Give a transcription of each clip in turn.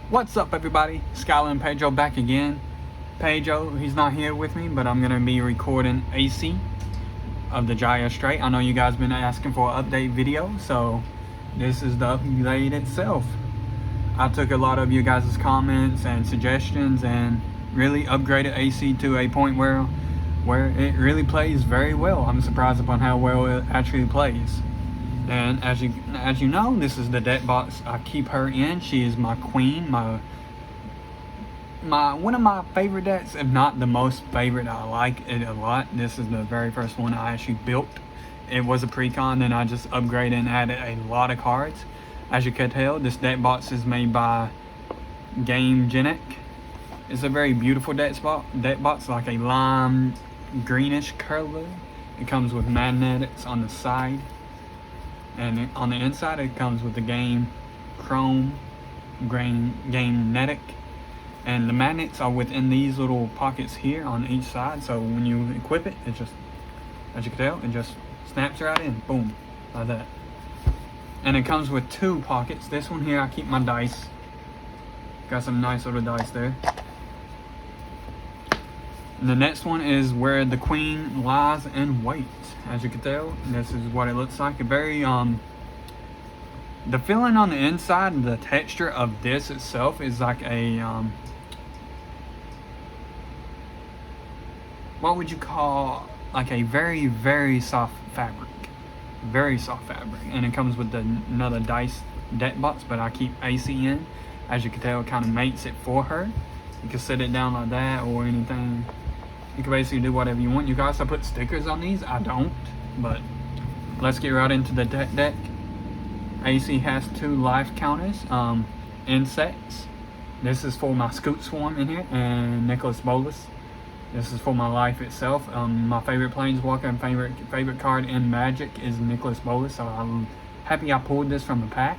What's up, everybody? Skylar and Pedro back again. Pedro, he's not here with me, but I'm gonna be recording Aesi of the Gyre Strait. I know you guys been asking for an update video, so this is the update itself. I took a lot of you guys' comments and suggestions and really upgraded Aesi to a point where it really plays very well. I'm surprised upon how well it actually plays. And as you know, this is the deck box I keep her in. She is my queen, my one of my favorite decks, if not the most favorite. I like it a lot. This is the very first one I actually built. It was a pre-con, then I just upgraded and added a lot of cards. As you can tell, this deck box is made by Gyre. It's a very beautiful deck box, like a lime greenish color. It comes with magnets on the side. And on the inside, it comes with the game chrome, magnetic, and the magnets are within these little pockets here on each side. So when you equip it, it just, as you can tell, it just snaps right in, boom, like that. And it comes with two pockets. This one here, I keep my dice. Got some nice little dice there. And the next one is where the queen lies and waits. As you can tell, this is what it looks like. A very the feeling on the inside and the texture of this itself is like a what would you call, like a very soft fabric. Very soft fabric. And it comes with another dice deck box, but I keep Aesi in. As you can tell, it kind of mates it for her. You can set it down like that or anything. You can basically do whatever you want. You guys, I put stickers on these. I don't, but let's get right into the deck. Aesi has 2 life counters, insects. This is for my Scoot Swarm in here, and Nicholas Bolas. This is for my life itself. My favorite planeswalker and favorite card in Magic is Nicholas Bolas, so I'm happy I pulled this from the pack.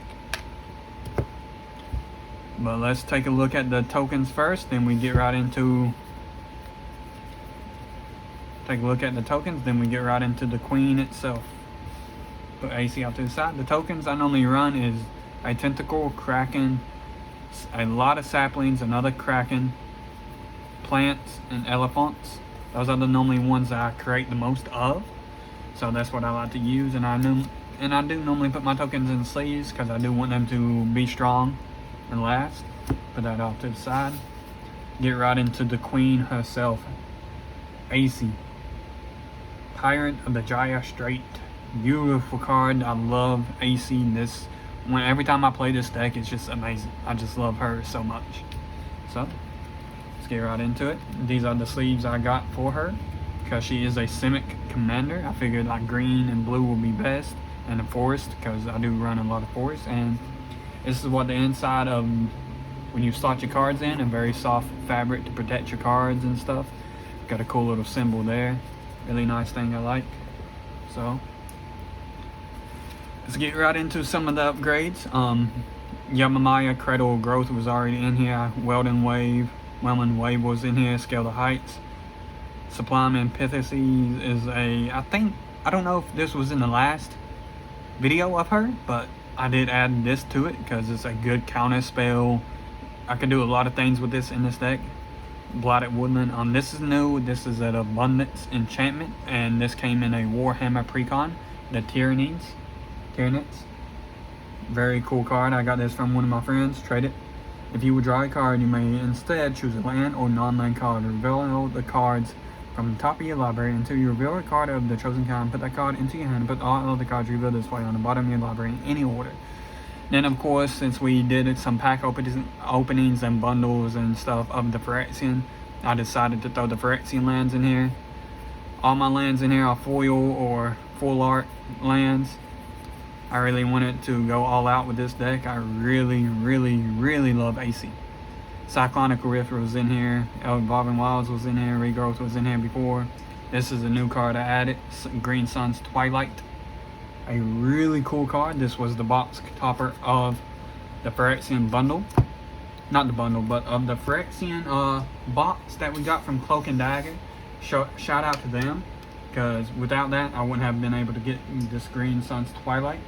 But let's take a look at the tokens first, then we get right into then we get right into the queen itself. Put Aesi out to the side. The tokens I normally run is a tentacle, kraken, a lot of saplings, another kraken, plants, and elephants. Those are the normally ones that I create the most of. So that's what I like to use, and I do normally put my tokens in sleeves because I do want them to be strong and last. Put that off to the side. Get right into the queen herself, Aesi, Tyrant of the Gyre Strait. Beautiful card. I love Aesi. Every time I play this deck, it's just amazing. I just love her so much. So let's get right into it. These are the sleeves I got for her because she is a Simic commander. I figured like green and blue would be best, and a forest because I do run a lot of forests. And this is what the inside of when you slot your cards in, a very soft fabric to protect your cards and stuff. Got a cool little symbol there. Really nice thing I like. So let's get right into some of the upgrades. Yamamaya Cradle of Growth was already in here. Weldon Wave was in here. Scale the Heights. Sublime Antitheses is I don't know if this was in the last video of her, but I did add this to it because it's a good counter spell. I can do a lot of things with this in this deck. Blighted Woodland. This is new. This is an Abundance enchantment, and this came in a Warhammer Precon, the Tyrants. Very cool card. I got this from one of my friends. Trade it. If you would draw a card, you may instead choose a land or non-land card. Reveal all the cards from the top of your library until you reveal a card of the chosen kind. Put that card into your hand and put all of the cards revealed this way on the bottom of your library in any order. Then, of course, since we did some pack openings and bundles and stuff of the Phyrexian, I decided to throw the Phyrexian lands in here. All my lands in here are foil or full art lands. I really wanted to go all out with this deck. I really love Aesi. Cyclonic Rift was in here. Evolving Wilds was in here. Regrowth was in here before. This is a new card I added. Green Sun's Twilight. A really cool card. This was the box topper of the Phyrexian bundle. Not the bundle, but of the Phyrexian box that we got from Cloak and Dagger. Shout out to them, because without that I wouldn't have been able to get this Green Sun's Twilight.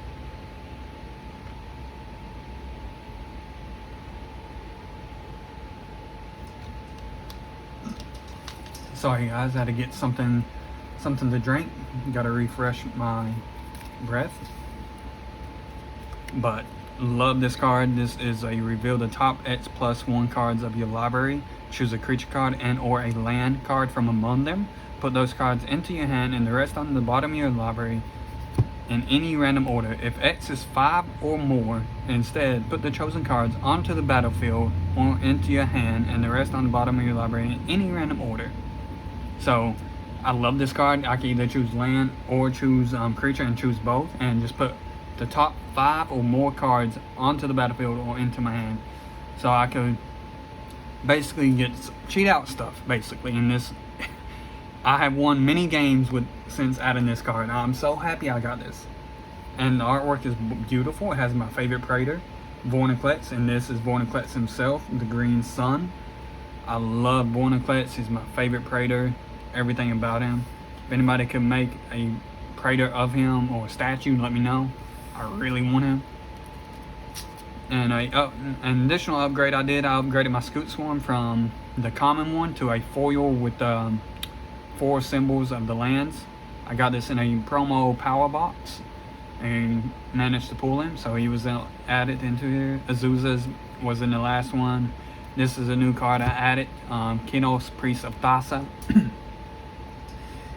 Sorry guys, I had to get something to drink. Gotta refresh my breath. But love this card. This is a reveal the top X+1 cards of your library. Choose a creature card and or a land card from among them. Put those cards into your hand and the rest on the bottom of your library in any random order. If X is 5 or more, instead put the chosen cards onto the battlefield or into your hand and the rest on the bottom of your library in any random order. So I love this card. I can either choose land or choose creature and choose both, and just put the top 5 or more cards onto the battlefield or into my hand. So I could basically get cheat out stuff basically in this. I have won many games since adding this card. I'm so happy I got this. And the artwork is beautiful. It has my favorite Praetor, Vorniclex, and this is Vorniclex himself, the Green Sun. I love Vorniclex. He's my favorite Praetor. Everything about him. If anybody could make a Praetor of him or a statue, let me know. I really want him. And an additional upgrade I upgraded my Scoot Swarm from the common one to a foil with 4 symbols of the lands. I got this in a promo power box and managed to pull him, so he was added into here. Azusa was in the last one. This is a new card I added, Kinos, Priest of Thassa.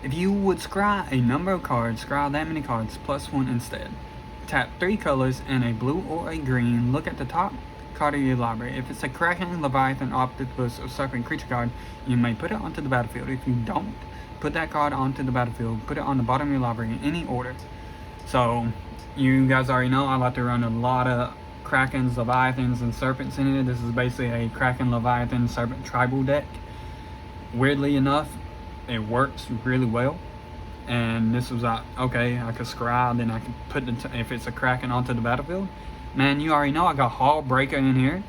If you would scry a number of cards, scry that many cards +1 instead. Tap 3 colors and a blue or a green. Look at the top card of your library. If it's a Kraken, Leviathan, Octopus, or Suckering creature card, you may put it onto the battlefield. If you don't put that card onto the battlefield, put it on the bottom of your library in any order. So you guys already know I like to run a lot of Krakens, Leviathans, and Serpents in it. This is basically a Kraken, Leviathan, Serpent tribal deck. Weirdly enough, it works really well. And this was okay, I could scry, then I could put if it's a Kraken onto the battlefield. Man, you already know I got Hullbreaker in here.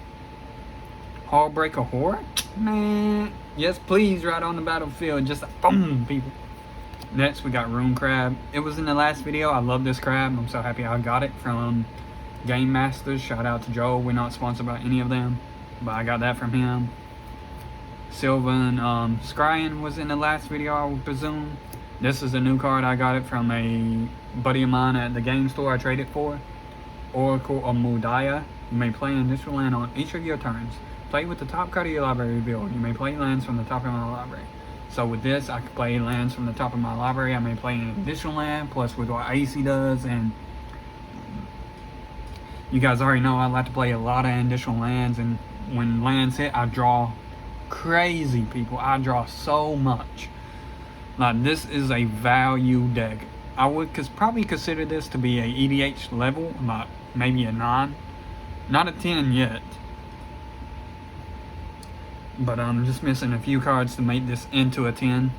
Hullbreaker Horror? Man, yes please, right on the battlefield, just boom, people. Next we got Rune Crab. It was in the last video. I love this crab. I'm so happy I got it from Game Masters. Shout out to Joe. We're not sponsored by any of them, but I got that from him. Sylvan Scryan was in the last video, I would presume. This is a new card. I got it from a buddy of mine at the game store I traded for. Oracle of Mudaya. You may play an additional land on each of your turns. Play with the top card of your library revealed. You may play lands from the top of my library. So with this, I can play lands from the top of my library. I may play an additional land, plus with what Aesi does. And you guys already know I like to play a lot of additional lands. And when lands hit, I draw crazy, people. I draw so much. Like, this is a value deck. I would probably consider this to be a EDH level, like maybe a 9. Not a 10 yet. But I'm just missing a few cards to make this into a 10.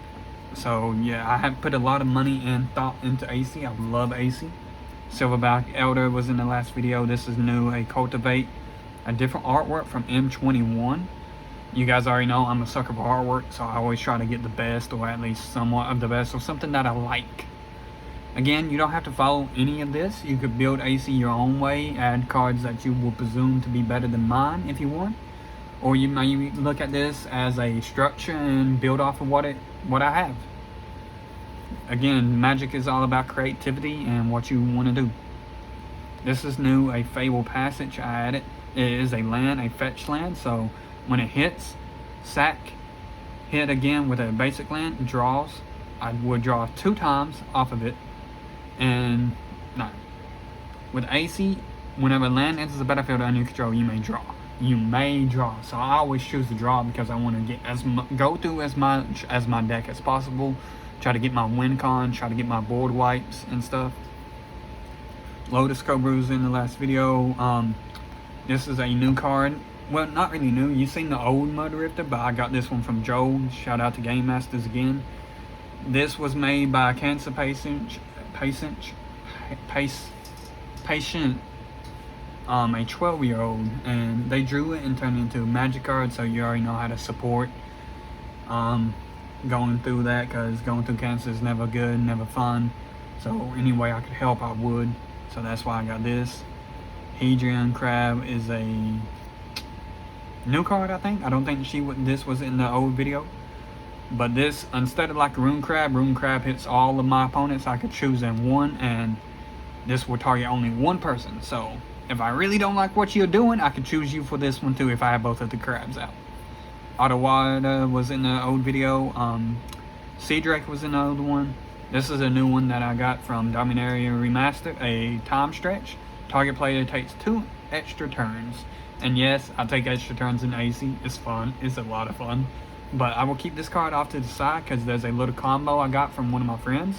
So yeah, I have put a lot of money and thought into Aesi. I love Aesi. Silverback Elder was in the last video. This is new, a Cultivate. A different artwork from M21. You guys already know I'm a sucker for artwork, so I always try to get the best, or at least somewhat of the best, or something that I like. Again, you don't have to follow any of this. You could build Aesi your own way, add cards that you will presume to be better than mine if you want. Or you may look at this as a structure and build off of what I have. Again, Magic is all about creativity and what you want to do. This is new, a Fable Passage I added. It is a land, a fetch land, so when it hits, sack, hit again with a basic land, draws. I would draw 2 times off of it. And no. With Aesi, whenever land enters the battlefield under your control, you may draw. You may draw. So I always choose to draw because I want to get go through as much as my deck as possible. Try to get my win con, try to get my board wipes and stuff. Lotus Cobra's in the last video. This is a new card. Well, not really new. You've seen the old Mud Rifter, but I got this one from Joe. Shout out to Game Masters again. This was made by Cancer Patient, a 12-year-old, and they drew it and turned it into a magic card, so you already know how to support going through that, because going through cancer is never good, never fun. So any way I could help, I would. So that's why I got this. Hadrian Crab is a new card, I think. I don't think this was in the old video. But this, instead of like a rune crab hits all of my opponents. I could choose in one, and this will target only one person. So if I really don't like what you're doing, I could choose you for this one too if I have both of the crabs out. Ottawada was in the old video. Sea Drake was in the old one. This is a new one that I got from Dominaria Remastered, a time stretch. Target player takes 2 extra turns. And yes, I take extra turns in Aesi. It's fun. It's a lot of fun. But I will keep this card off to the side because there's a little combo I got from one of my friends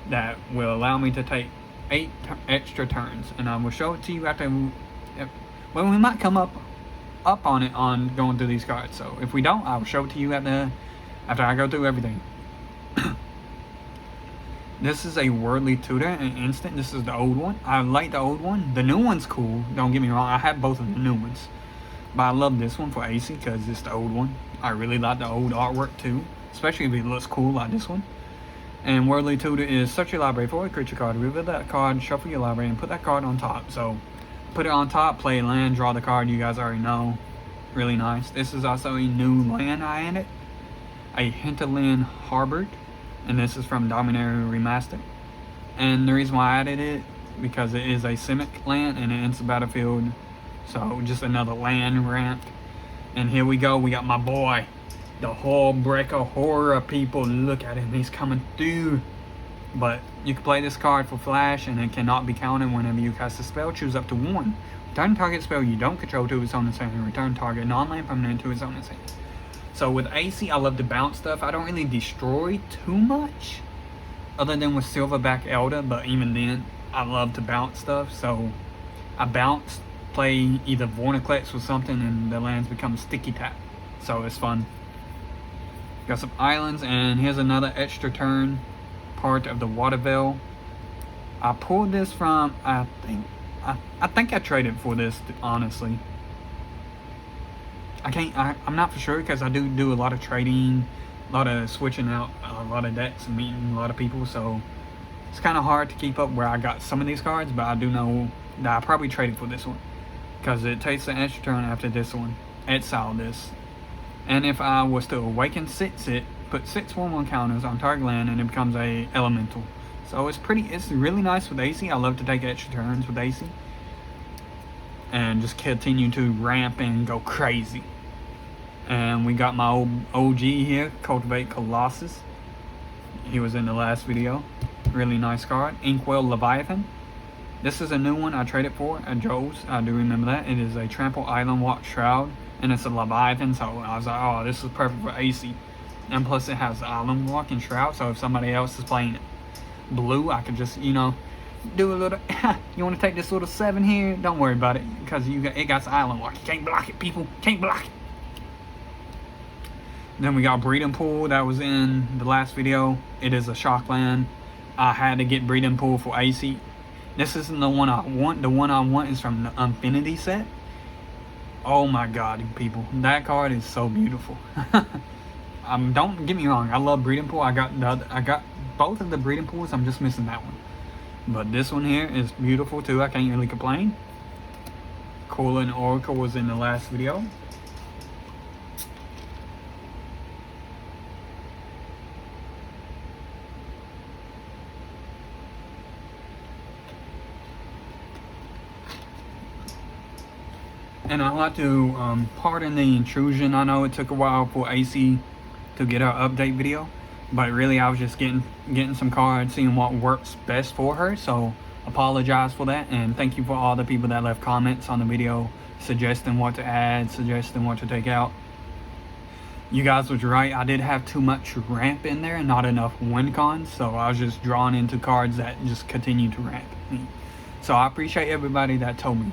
that will allow me to take 8 extra turns. And I will show it to you after. Well, we might come up on it on going through these cards. So if we don't, I will show it to you after I go through everything. This is a Worldly Tutor, an instant. This is the old one. I like the old one. The new one's cool. Don't get me wrong. I have both of the new ones. But I love this one for Aesi because it's the old one. I really like the old artwork too. Especially if it looks cool like this one. And Worldly Tutor is search your library for a creature card. Reveal that card, shuffle your library, and put that card on top. So put it on top, play land, draw the card. You guys already know. Really nice. This is also a new land I added. A Hinterland Harbored. And this is from Dominaria Remastered. And the reason why I added it, because it is a Simic land and it ends the battlefield. So just another land ramp. And here we go, we got my boy, the Hullbreaker Horror, people. Look at him, he's coming through. But you can play this card for flash and it cannot be counted whenever you cast a spell. Choose up to 1. Return target spell you don't control to its owner's hand. Return target non-land permanent to its owner's hand. So with Aesi, I love to bounce stuff. I don't really destroy too much, other than with Silverback Elder, but even then, I love to bounce stuff. So I bounce, play either Vorniclex or something, and the lands become sticky tap. So it's fun. Got some islands, and here's another extra turn, part of the Water Veil. I pulled this from, I think I traded for this, honestly. I'm not for sure because I do a lot of trading, a lot of switching out a lot of decks and meeting a lot of people, so it's kind of hard to keep up where I got some of these cards, but I do know that I probably traded for this one because it takes an extra turn after this one. Exile this, and if I was to awaken it, put 6 1/1 counters on target land and it becomes a elemental. So it's really nice with Aesi. I love to take extra turns with Aesi and just continue to ramp and go crazy. And we got my old OG here, Cultivate Colossus. He was in the last video. Really nice card. Inkwell Leviathan. This is a new one I traded for at Joe's. I do remember that. It is a Trample Island Walk Shroud, and it's a Leviathan, so I was like, oh, this is perfect for Aesi. And plus it has Island Walk and Shroud, so if somebody else is playing blue, I could just, you know, do a little, you want to take this little 7 here? Don't worry about it, because it got the Island Walk. You can't block it, people. Can't block it. Then we got Breeding Pool that was in the last video. It is a shock land. I had to get Breeding Pool for Aesi. This isn't the one I want. The one I want is from the Infinity set. Oh my god, people. That card is so beautiful. Don't get me wrong, I love Breeding Pool. I got both of the Breeding Pools. I'm just missing that one. But this one here is beautiful too. I can't really complain. Colon Oracle was in the last video. And I'd like to pardon the intrusion. I know it took a while for Aesi to get her update video, but really I was just getting some cards, seeing what works best for her. So apologize for that, and thank you for all the people that left comments on the video suggesting what to add, suggesting what to take out. You guys was right. I did have too much ramp in there and not enough win cons, so I was just drawn into cards that just continue to ramp me. So I appreciate everybody that told me.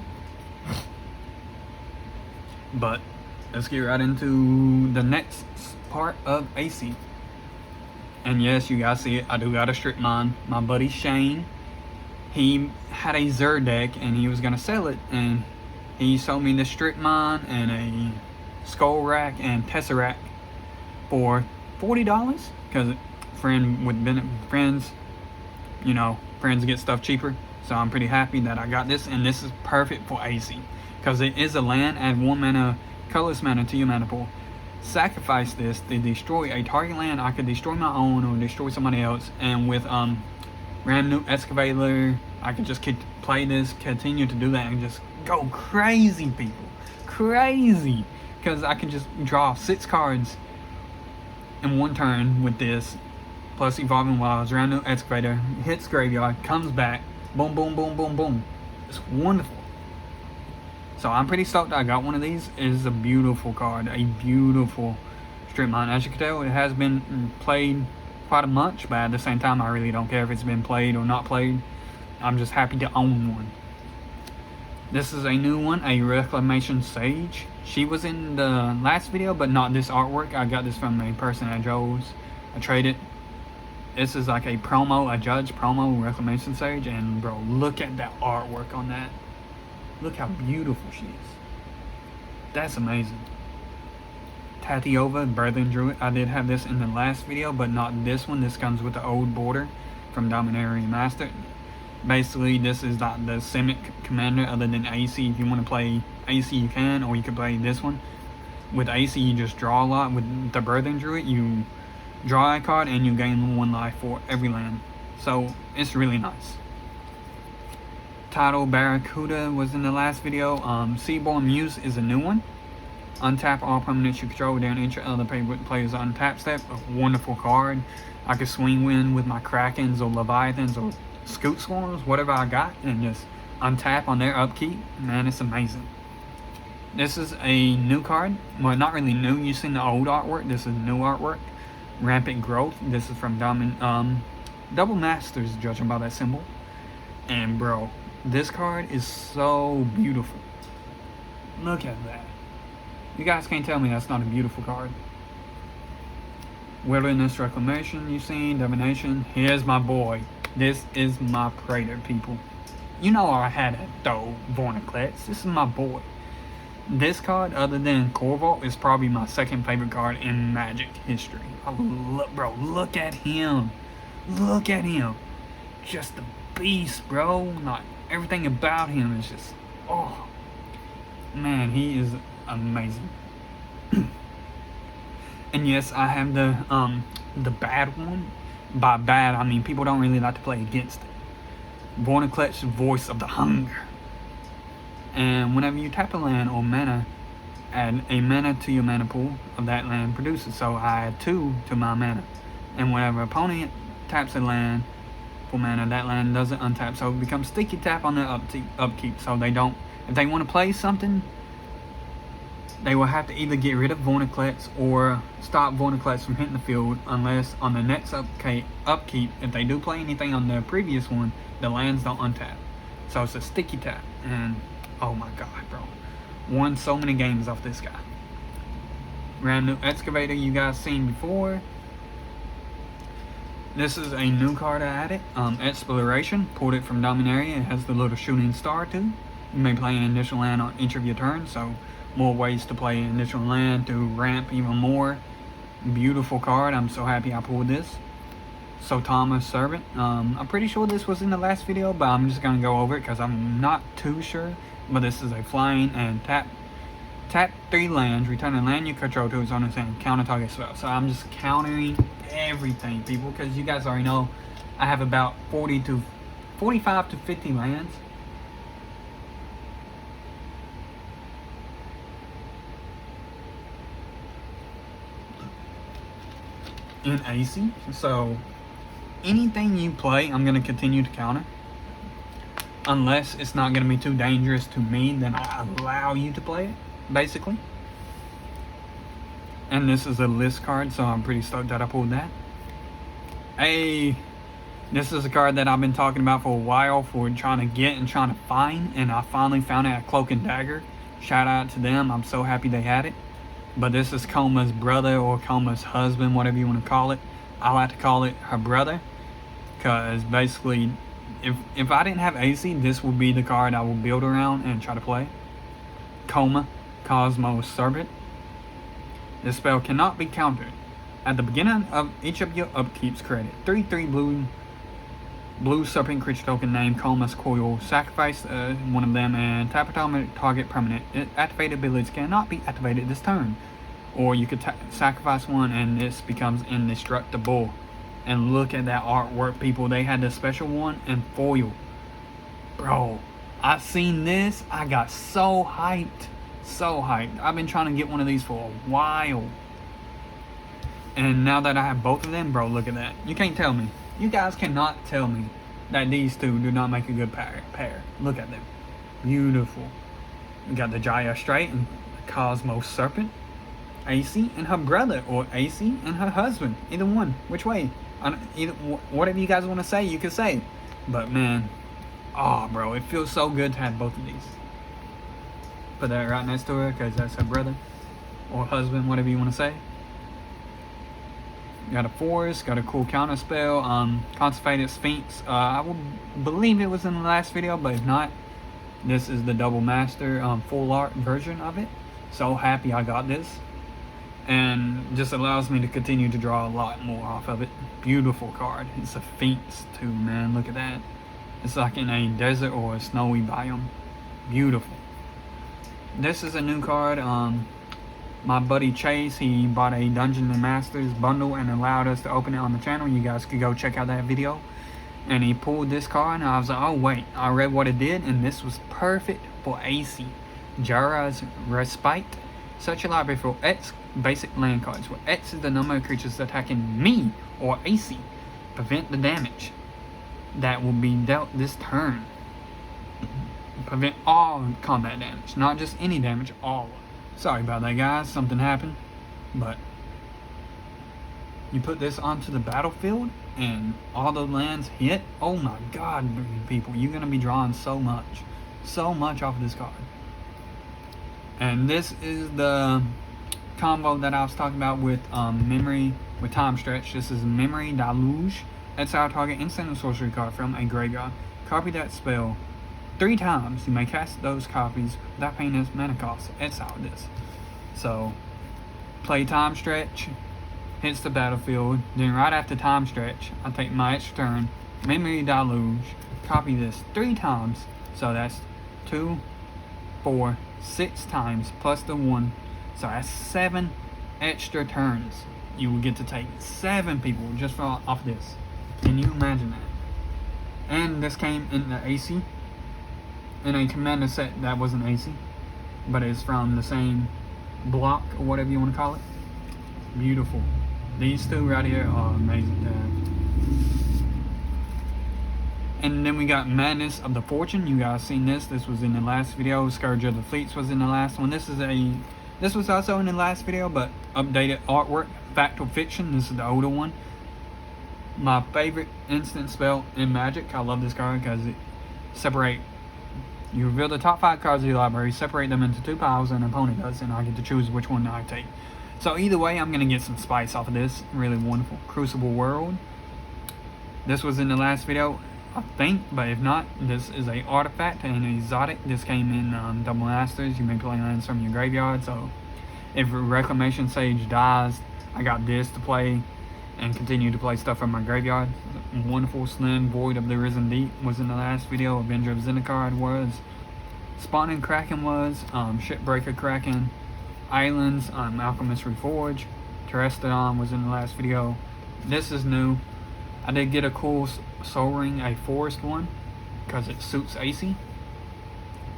But let's get right into the next part of Aesi. And yes, you guys see it, I do got a strip mine. My buddy Shane, he had a Xur deck and he was gonna sell it, and he sold me the strip mine and a skull rack and tesseract for $40 because friends, you know, friends get stuff cheaper. So I'm pretty happy that I got this, and this is perfect for Aesi because it is a land. Add 1 mana colorless mana to your mana pool. sacrifice this to destroy a target land. I could destroy my own or destroy somebody else, and with random new excavator, I could just play this, continue to do that, and just go crazy, people, crazy, because I can just draw 6 cards in one turn with this, plus Evolving Wilds, random new excavator, hits graveyard, comes back, boom, boom, boom, boom, boom. It's wonderful. So I'm pretty stoked I got one of these. It is a beautiful card, a beautiful Strait Mine. As you can tell, it has been played quite a much, but at the same time, I really don't care if it's been played or not played. I'm just happy to own one. This is a new one, a Reclamation Sage. She was in the last video, but not this artwork. I got this from a person at Joe's. I traded. This is like a promo, a Judge promo Reclamation Sage, and bro, look at that artwork on that. Look how beautiful she is. That's amazing. Tatiova, Birthing Druid. I did have this in the last video, but not this one. This comes with the old border from Dominaria Master. Basically, this is not the Simic commander other than Aesi. If you want to play Aesi, you can, or you can play this one. With Aesi, you just draw a lot. With the Birthing Druid, you draw a card and you gain 1 life for every land. So, it's really nice. Tidal Barracuda was in the last video. Seaborn Muse is a new one. Untap all permanents you control during each other player's untap step. A wonderful card. I could swing in with my Krakens or Leviathans or Scoot Swarms, whatever I got, and just untap on their upkeep. Man, it's amazing. This is a new card. Well, not really new. You've seen the old artwork. This is new artwork. Rampant Growth. This is from Double Masters, judging by that symbol. And bro, this card is so beautiful. Look at that. You guys can't tell me that's not a beautiful card. Wilderness Reclamation, you've seen. Divination. Here's my boy. This is my Praetor, people. You know I had it though, Vorniclets. This is my boy. This card, other than Corvault, is probably my second favorite card in Magic history. Bro, look at him. Look at him. Just a beast, bro. Like, everything about him is just, oh man, he is amazing. And yes, I have the bad one. By bad, I mean people don't really like to play against it. Vorniclet's Voice of the Hunger. And whenever you tap a land or mana, add a mana to your mana pool of that land produces. So I add 2 to my mana. And whenever opponent taps a land for mana, that land doesn't untap. So it becomes sticky tap on their upkeep. So they don't, if they want to play something, they will have to either get rid of Vorniclets or stop Vorniclets from hitting the field, unless on the next upkeep, if they do play anything on the previous one, the lands don't untap. So it's a sticky tap, and oh my god, bro. Won so many games off this guy. Random new Excavator you guys seen before. This is a new card I added. Exploration. Pulled it from Dominaria. It has the little shooting star too. You may play an additional land on each of your turns, so more ways to play an additional land to ramp even more. Beautiful card. I'm so happy I pulled this. Sotama's Servant. I'm pretty sure this was in the last video, but I'm just gonna go over it because I'm not too sure. But this is a flying and tap 3 lands, return a land you control to its owner's hand, counter target spell. So I'm just countering everything, people, because you guys already know I have about 45 to 50 lands. In Aesi, so anything you play, I'm going to continue to counter. Unless it's not going to be too dangerous to me, then I allow you to play it, basically. And this is a list card, so I'm pretty stoked that I pulled that. Hey, this is a card that I've been talking about for a while, for trying to get and trying to find, and I finally found it at Cloak and Dagger. Shout out to them, I'm so happy they had it. But this is Koma's brother or Koma's husband, whatever you want to call it. I like to call it her brother, because basically, if I didn't have Aesi, this would be the card I would build around and try to play. Koma, Cosmos Servant. This spell cannot be countered. At the beginning of each of your upkeeps, credit 3/3 blue serpent creature token named Koma's Coil. Sacrifice one of them and tap a target permanent. Activated abilities cannot be activated this turn. or you could sacrifice one and this becomes indestructible. And look at that artwork, people. They had the special one in foil. Bro, I seen this, I got so hyped. So hyped. I've been trying to get one of these for a while. And now that I have both of them, bro, look at that. You can't tell me. You guys cannot tell me that these two do not make a good pair. Look at them. Beautiful. We got the Gyre Strait and the Cosmos Serpent. Aesi and her brother, or Aesi and her husband. Either one. Which way? Either, whatever you guys want to say, you can say. But man, oh bro, it feels so good to have both of these. Put that right next to her because that's her brother or husband, whatever you want to say. Got a forest, got a cool counter spell, Constipated Sphinx. I will believe it was in the last video, but if not, this is the double master full art version of it. So happy I got this, and just allows me to continue to draw a lot more off of it. Beautiful card. It's a Sphinx too, man. Look at that. It's like in a desert or a snowy biome. Beautiful. This is a new card. My buddy Chase, he bought a Dungeons and Masters bundle and allowed us to open it on the channel. You guys could go check out that video. And he pulled this card and I was like, oh wait, I read what it did and this was perfect for Aesi. Gyre's Respite. Search your library for X basic land cards, where X is the number of creatures attacking me or Aesi. Prevent the damage that will be dealt this turn. Prevent all combat damage, not just any damage, all. Sorry about that, guys, something happened. But you put this onto the battlefield and all the lands hit. Oh my god, people, you're gonna be drawing so much off of this card. And this is the combo that I was talking about with memory with time stretch. This is Memory Deluge. That's our target instant and sorcery card from a graveyard. Copy that spell 3 times. You may cast those copies without paying its mana cost. That's how it is. So play time stretch, hits the battlefield, then right after time stretch I take my extra turn, Memory Deluge, copy this 3 times. So that's 2, 4, 6 times plus the 1. So that's 7 extra turns you will get to take. 7 people just for off this. Can you imagine that? And this came in the Aesi, in a commander set that wasn't Aesi, but it's from the same block or whatever you want to call it. Beautiful. These two right here are amazing to have. And then we got Madness of the Fortune. You guys seen this. This was in the last video. Scourge of the Fleets was in the last one. This was also in the last video, but updated artwork. Factual Fiction. This is the older one. My favorite instant spell in Magic. I love this card because it separate. You reveal the top 5 cards of your library, separate them into 2 piles, and an opponent does, and I get to choose which one I take. So either way, I'm gonna get some spice off of this. Really wonderful. Crucible World. This was in the last video, I think, but if not, this is a artifact and an exotic. This came in Double Masters. You may play lands from your graveyard. So if Reclamation Sage dies, I got this to play and continue to play stuff from my graveyard. Wonderful. Slim Void of the Risen Deep was in the last video. Avenger of Zendikar was. Spawning Kraken was. Shipbreaker Kraken. Islands. Alchemist Reforge. Terrestodon was in the last video. This is new. I did get a cool Soul Ring, a forest one, because it suits Aesi.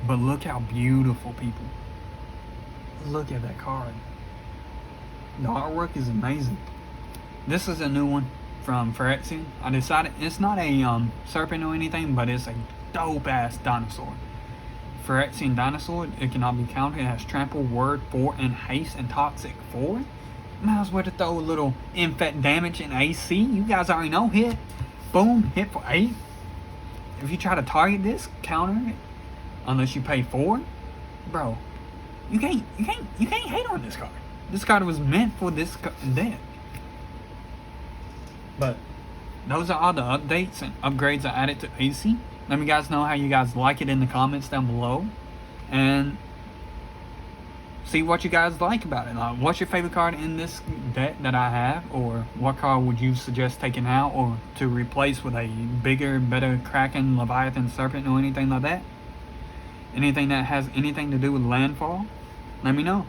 But look how beautiful, people. Look at that card. The artwork is amazing. This is a new one from Phyrexian. I decided it's not a serpent or anything, but it's a dope ass dinosaur. Phyrexian dinosaur. It cannot be countered. It has trample, word 4, and haste and toxic 4. Might as well to throw a little infect damage in AC. You guys already know. Hit, boom, hit for 8. If you try to target this, counter it, unless you pay 4, bro. You can't hate on this card. This card was meant for this deck. But those are all the updates and upgrades I added to Aesi. Let me guys know how you guys like it in the comments down below, and see what you guys like about it. What's your favorite card in this deck that I have, or what card would you suggest taking out or to replace with a bigger, better Kraken, Leviathan, Serpent, or anything like that? Anything that has anything to do with landfall, let me know.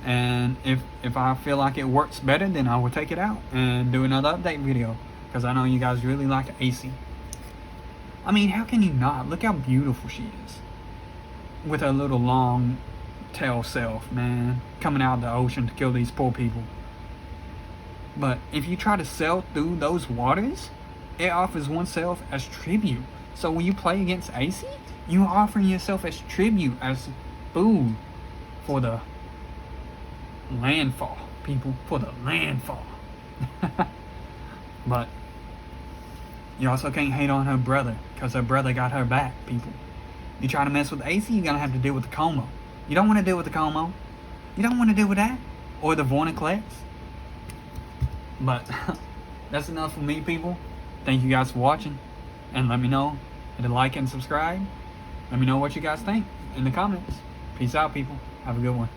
And if I feel like it works better, then I will take it out and do another update video, because I know you guys really like Aesi. I mean, how can you not? Look how beautiful she is with her little long tail self, man, coming out of the ocean to kill these poor people. But if you try to sail through those waters, it offers oneself as tribute. So when you play against Aesi, you're offering yourself as tribute, as food for the landfall, people, for the landfall. But you also can't hate on her brother, because her brother got her back, people. You try to mess with Aesi, you're gonna have to deal with the Como. You don't want to deal with the Como. You don't want to deal with that, or the Vorniclex. But that's enough for me, people. Thank you guys for watching, and let me know, hit a like and subscribe. Let me know what you guys think in the comments. Peace out, people. Have a good one.